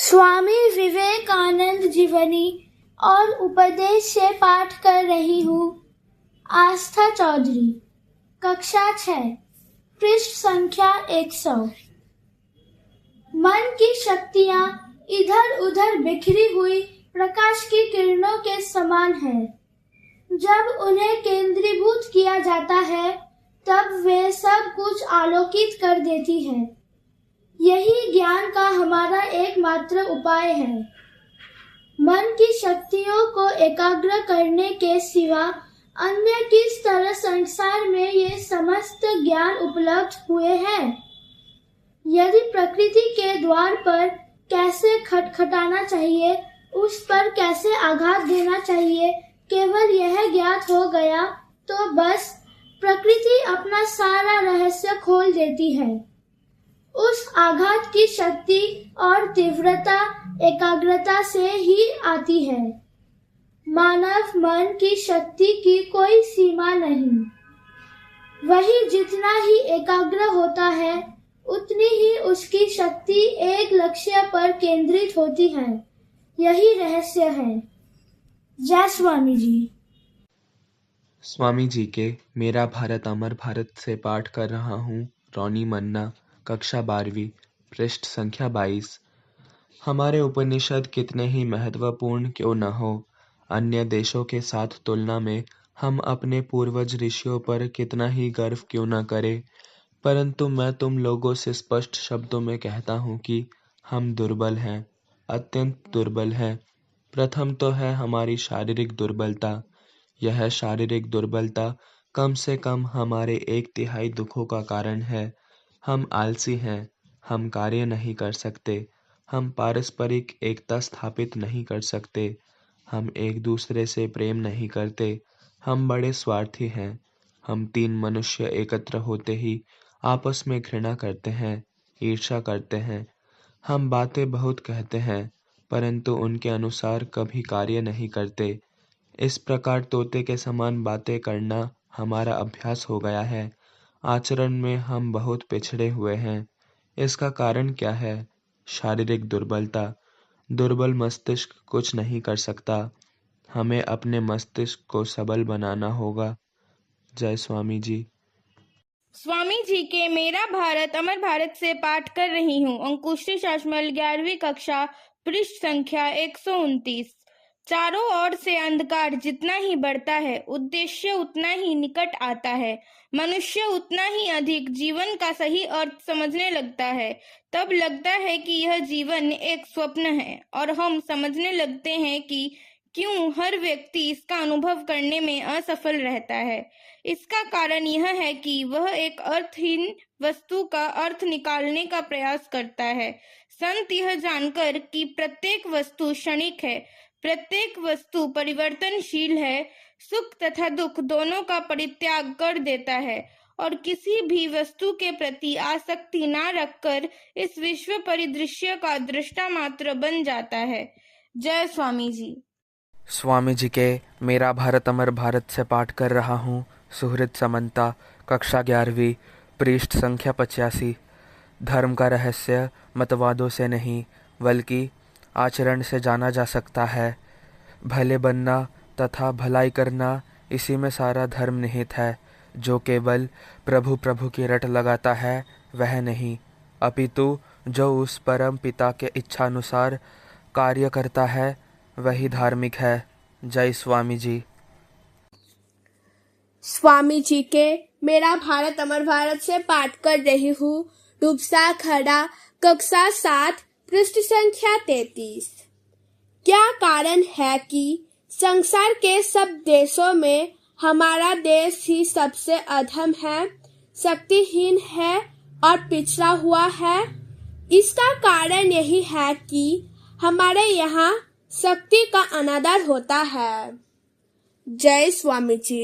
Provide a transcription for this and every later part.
स्वामी विवेकानंद जीवनी और उपदेश से पाठ कर रही हूँ। आस्था चौधरी, कक्षा 6, पृष्ठ संख्या 100। मन की शक्तियाँ इधर उधर बिखरी हुई प्रकाश की किरणों के समान है। जब उन्हें केंद्रीभूत किया जाता है तब वे सब कुछ आलोकित कर देती है। यही ज्ञान का हमारा एकमात्र उपाय है। मन की शक्तियों को एकाग्र करने के सिवा अन्य किस तरह संसार में ये समस्त ज्ञान उपलब्ध हुए हैं? यदि प्रकृति के द्वार पर कैसे खटखटाना चाहिए, उस पर कैसे आघात देना चाहिए, केवल यह ज्ञात हो गया तो बस प्रकृति अपना सारा रहस्य खोल देती है। उस आघात की शक्ति और तीव्रता एकाग्रता से ही आती है। मानव मन की शक्ति की कोई सीमा नहीं। वही जितना ही एकाग्र होता है उतनी ही उसकी शक्ति एक लक्ष्य पर केंद्रित होती है। यही रहस्य है। जय स्वामी जी। स्वामी जी के मेरा भारत अमर भारत से पाठ कर रहा हूँ। रोनी मन्ना, कक्षा 12वीं, पृष्ठ संख्या 22। हमारे उपनिषद कितने ही महत्वपूर्ण क्यों न हो, अन्य देशों के साथ तुलना में हम अपने पूर्वज ऋषियों पर कितना ही गर्व क्यों न करें, परंतु मैं तुम लोगों से स्पष्ट शब्दों में कहता हूँ कि हम दुर्बल हैं, अत्यंत दुर्बल हैं। प्रथम तो है हमारी शारीरिक दुर्बलता। यह शारीरिक दुर्बलता कम से कम हमारे 1/3 दुखों का कारण है। हम आलसी हैं, हम कार्य नहीं कर सकते, हम पारस्परिक एकता स्थापित नहीं कर सकते, हम एक दूसरे से प्रेम नहीं करते, हम बड़े स्वार्थी हैं। हम 3 मनुष्य एकत्र होते ही आपस में घृणा करते हैं, ईर्ष्या करते हैं। हम बातें बहुत कहते हैं परंतु उनके अनुसार कभी कार्य नहीं करते। इस प्रकार तोते के समान बातें करना हमारा अभ्यास हो गया है। आचरण में हम बहुत पिछड़े हुए हैं। इसका कारण क्या है? शारीरिक दुर्बलता। दुर्बल मस्तिष्क कुछ नहीं कर सकता। हमें अपने मस्तिष्क को सबल बनाना होगा। जय स्वामी जी। स्वामी जी के मेरा भारत अमर भारत से पाठ कर रही हूँ। अंकुश्री शासमल, 11वीं कक्षा, पृष्ठ संख्या 129। चारों ओर से अंधकार जितना ही बढ़ता है, उद्देश्य उतना ही निकट आता है। मनुष्य उतना ही अधिक जीवन का सही अर्थ समझने लगता है। तब लगता है कि यह जीवन एक स्वप्न है और हम समझने लगते हैं कि क्यों हर व्यक्ति इसका अनुभव करने में असफल रहता है। इसका कारण यह है कि वह एक अर्थहीन वस्तु का अर्थ निकालने का प्रयास करता है। संत यह जानकर कि प्रत्येक वस्तु क्षणिक है, प्रत्येक वस्तु परिवर्तनशील है, सुख तथा दुख दोनों का परित्याग कर देता है और किसी भी वस्तु के प्रति आसक्ति न रखकर इस विश्व परिदृश्य का दृष्टा मात्र बन जाता है। जय स्वामी जी। स्वामी जी के मेरा भारत अमर भारत से पाठ कर रहा हूँ। सुहृद समन्ता, कक्षा 11वीं, पृष्ठ संख्या 85। धर्म का रहस्य मतवादों से नहीं बल्कि आचरण से जाना जा सकता है। भले बनना तथा भलाई करना, इसी में सारा धर्म निहित है। जो केवल प्रभु प्रभु की रट लगाता है वह नहीं, अपितु जो उस परम पिता के इच्छानुसार कार्य करता है वही धार्मिक है। जय स्वामी जी। स्वामी जी के मेरा भारत अमर भारत से पाठ कर रही हूँ। डूबसा खड़ा, कक्षा 7, पृष्ठ संख्या 33। क्या कारण है कि संसार के सब देशों में हमारा देश ही सबसे अधम है, शक्तिहीन है और पिछड़ा हुआ है? इसका कारण यही है कि हमारे यहाँ शक्ति का अनादर होता है। जय स्वामी जी।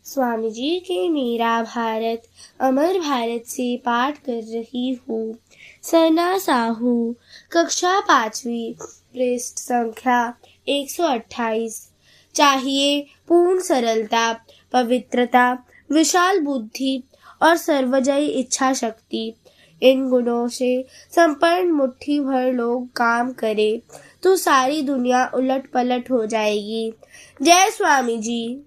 स्वामी जी के मेरा भारत अमर भारत से पाठ कर रही हूँ। सना साहू, कक्षा 5वीं, पृष्ठ संख्या 128। चाहिए पूर्ण सरलता, पवित्रता, विशाल बुद्धि और सर्वजयी इच्छा शक्ति। इन गुणों से संपन्न मुट्ठी भर लोग काम करे तो सारी दुनिया उलट पलट हो जाएगी। जय स्वामी जी।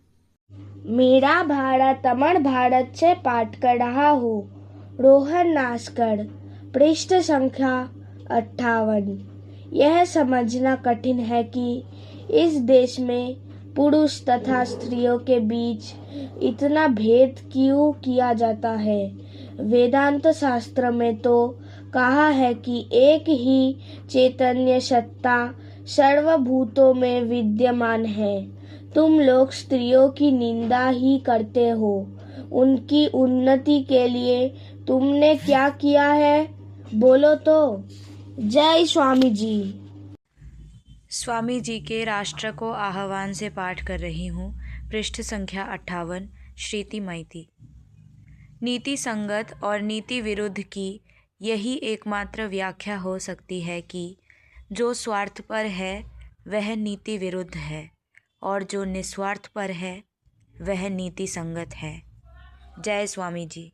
मेरा भारत अमर भारत से पाठ कर रहा हूँ। रोहन नास्कर, पृष्ठ संख्या 58। यह समझना कठिन है कि इस देश में पुरुष तथा स्त्रियों के बीच इतना भेद क्यों किया जाता है। वेदांत शास्त्र में तो कहा है कि एक ही चैतन्य सत्ता सर्वभूतों में विद्यमान है। तुम लोग स्त्रियों की निंदा ही करते हो। उनकी उन्नति के लिए तुमने क्या किया है, बोलो तो। जय स्वामी जी। स्वामी जी के राष्ट्र को आह्वान से पाठ कर रही हूँ। पृष्ठ संख्या 58। श्रीति मैती। नीति संगत और नीति विरुद्ध की यही एकमात्र व्याख्या हो सकती है कि जो स्वार्थपर है वह नीति विरुद्ध है और जो निस्वार्थपर है वह नीति संगत है। जय स्वामी जी।